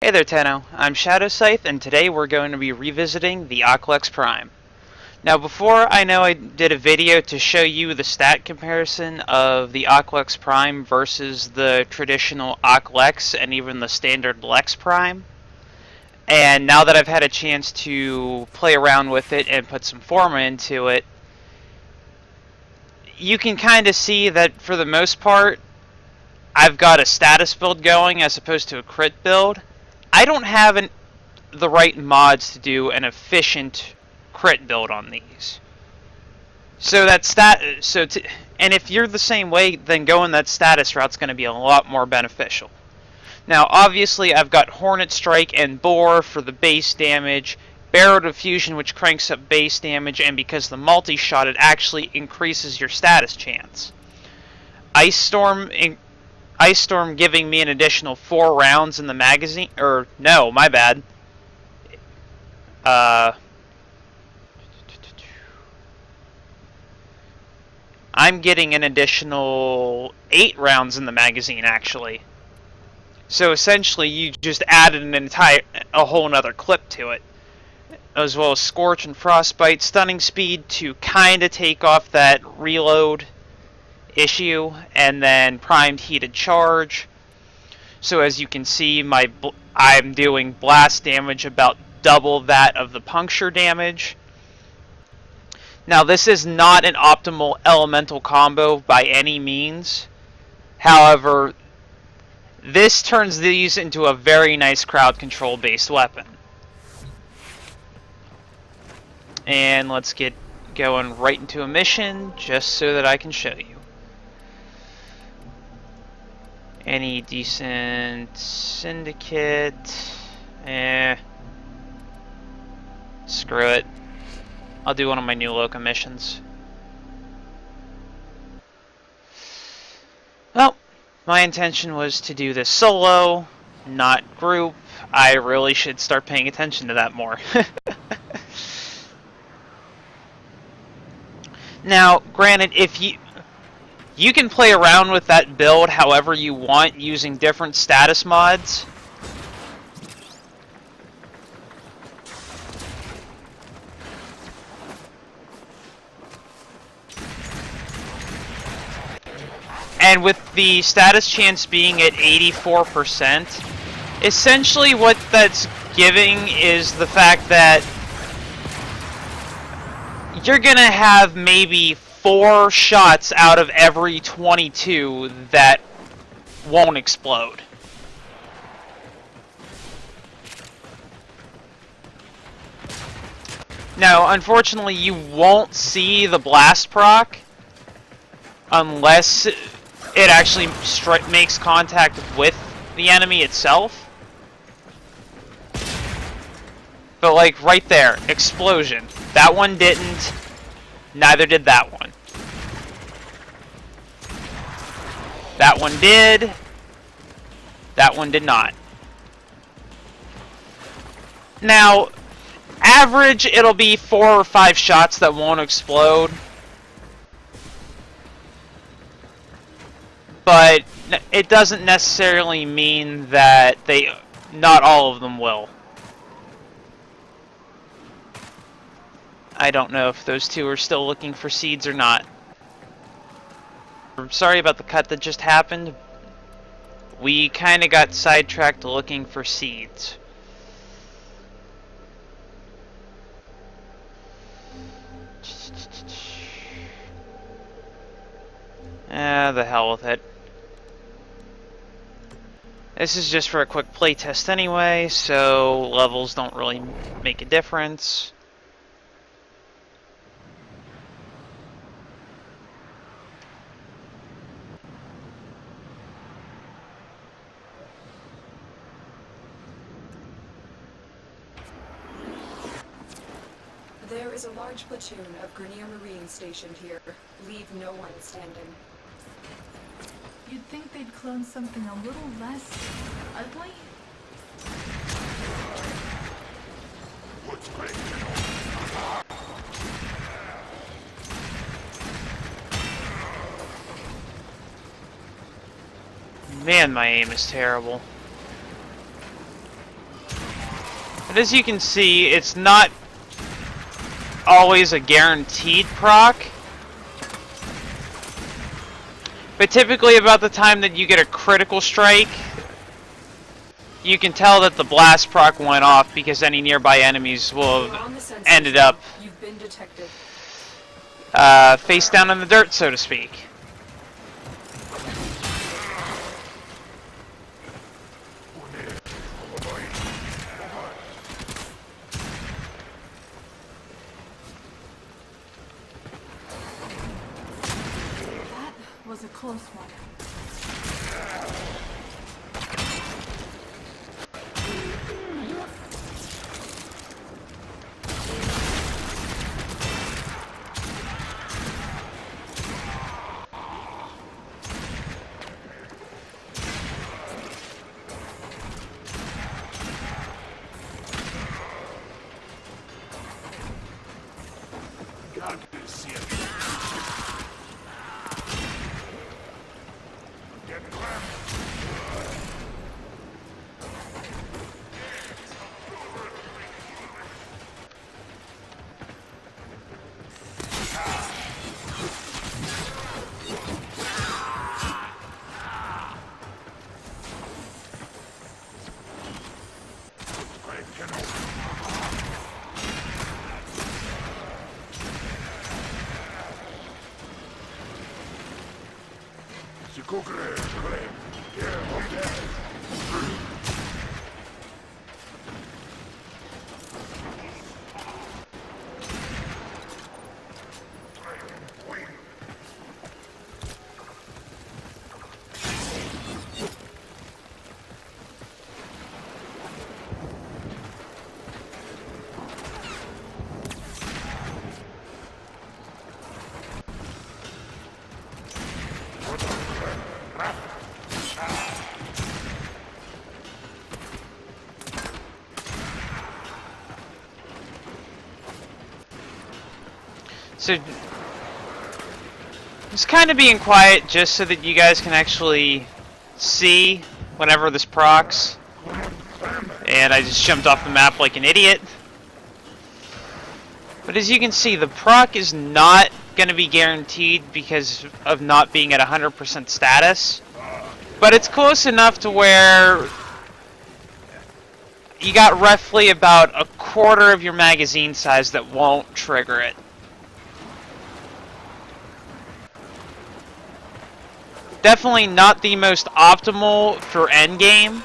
Hey there, Tenno. I'm Shadow Scythe, and today we're going to be revisiting the Aklex Prime. Now, before I know I did a video to show you the stat comparison of the Aklex Prime versus the traditional Aklex and even the standard Lex Prime. And now that I've had a chance to play around with it and put some Forma into it, you can kind of see that for the most part, I've got a status build going as opposed to a crit build. I don't have the right mods to do an efficient crit build on these. So and if you're the same way, then going that status route's going to be a lot more beneficial. Now, obviously, I've got Hornet Strike and Bore for the base damage, Barrow Diffusion, which cranks up base damage, and because the multi-shot, it actually increases your status chance. Ice Storm giving me an additional 4 rounds in the magazine, or no, my bad. I'm getting an additional 8 rounds in the magazine, actually. So essentially, you just added a whole nother clip to it, as well as Scorch and Frostbite, Stunning Speed to kind of take off that reload issue, and then Primed Heated Charge. So as you can see, I'm doing blast damage about double that of the puncture damage. Now, this is not an optimal elemental combo by any means. However, this turns these into a very nice crowd control based weapon. And let's get going right into a mission just so that I can show you. Any decent syndicate? Screw it. I'll do one of my new loco missions. Well, my intention was to do this solo, not group. I really should start paying attention to that more. Now, granted, if you can play around with that build however you want using different status mods. And with the status chance being at 84%, essentially what that's giving is the fact that you're gonna have maybe 4 shots out of every 22 that won't explode. Now, unfortunately, you won't see the blast proc unless it actually makes contact with the enemy itself. But like right there, explosion. That one didn't, neither did that one. That one did, that one did not. Now, average, it'll be 4 or 5 shots that won't explode. But it doesn't necessarily mean that not all of them will. I don't know if those two are still looking for seeds or not. I'm sorry about the cut that just happened. We kind of got sidetracked looking for seeds. The hell with it. This is just for a quick playtest anyway, so levels don't really make a difference. There is a large platoon of Grenier Marines stationed here. Leave no one standing. You'd think they'd clone something a little less ugly? Man, my aim is terrible. But as you can see, it's not always a guaranteed proc. But typically about the time that you get a critical strike, you can tell that the blast proc went off because any nearby enemies will have ended up You've been detected. face down in the dirt, so to speak. That was a close one. So, just kind of being quiet just so that you guys can actually see whenever this procs. And I just jumped off the map like an idiot. But as you can see, the proc is not going to be guaranteed because of not being at 100% status. But it's close enough to where you got roughly about a quarter of your magazine size that won't trigger it. Definitely not the most optimal for endgame,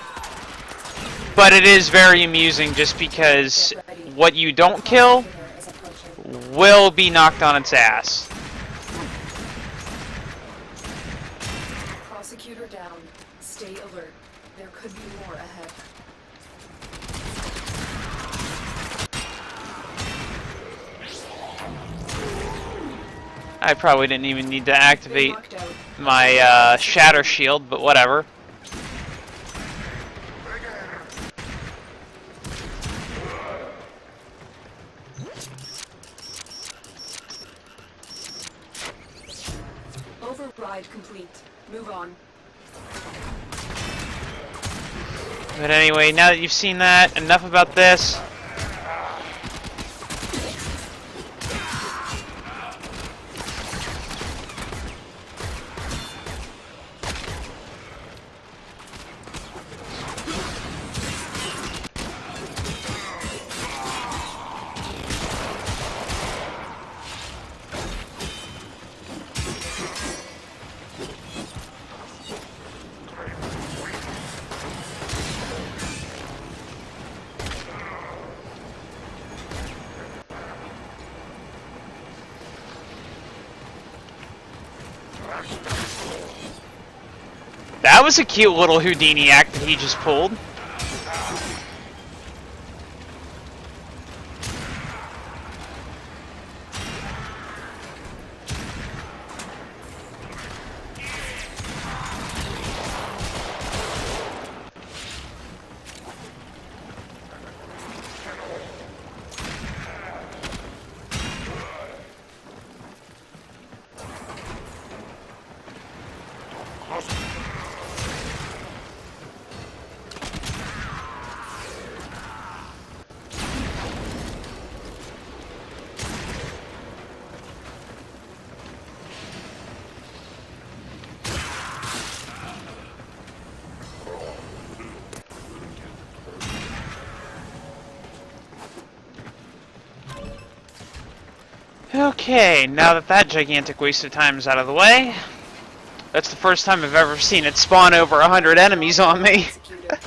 but it is very amusing just because what you don't kill will be knocked on its ass. Prosecutor down. Stay alert. There could be more ahead. I probably didn't even need to activate my shatter shield, but whatever. Override complete. Move on. But anyway, now that you've seen that, enough about this. That was a cute little Houdini act that he just pulled. Okay, now that that gigantic waste of time is out of the way, that's the first time I've ever seen it spawn over 100 enemies on me. Executed.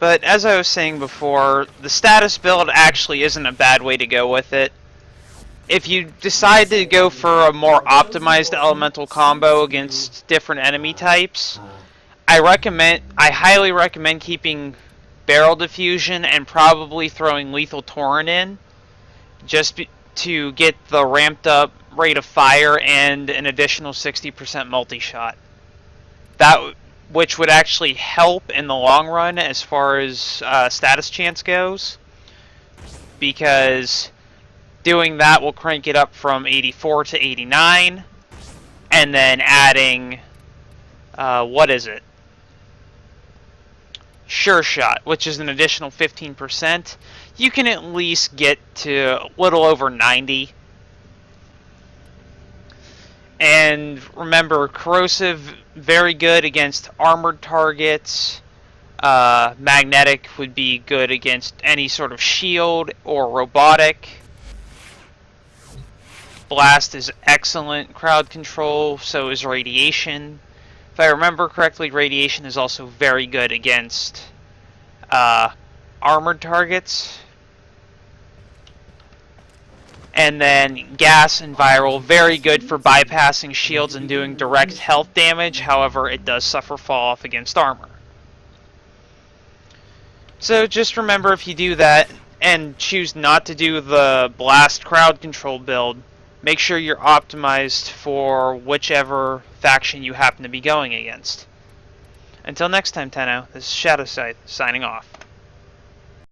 But as I was saying before, the status build actually isn't a bad way to go with it. If you decide to go for a more optimized elemental combo against different enemy types, I highly recommend keeping barrel diffusion and probably throwing lethal torrent in, just to get the ramped up rate of fire and an additional 60% multi-shot. Which would actually help in the long run as far as status chance goes, because doing that will crank it up from 84 to 89, and then adding, what is it? Sure Shot, which is an additional 15%, you can at least get to a little over 90. And remember, corrosive, very good against armored targets. Magnetic would be good against any sort of shield or robotic. Blast is excellent crowd control, so is radiation. If I remember correctly, radiation is also very good against armored targets. And then gas and viral, very good for bypassing shields and doing direct health damage. However, it does suffer fall off against armor. So just remember, if you do that and choose not to do the blast crowd control build, make sure you're optimized for whichever faction you happen to be going against. Until next time, Tenno, this is Shadowsight signing off.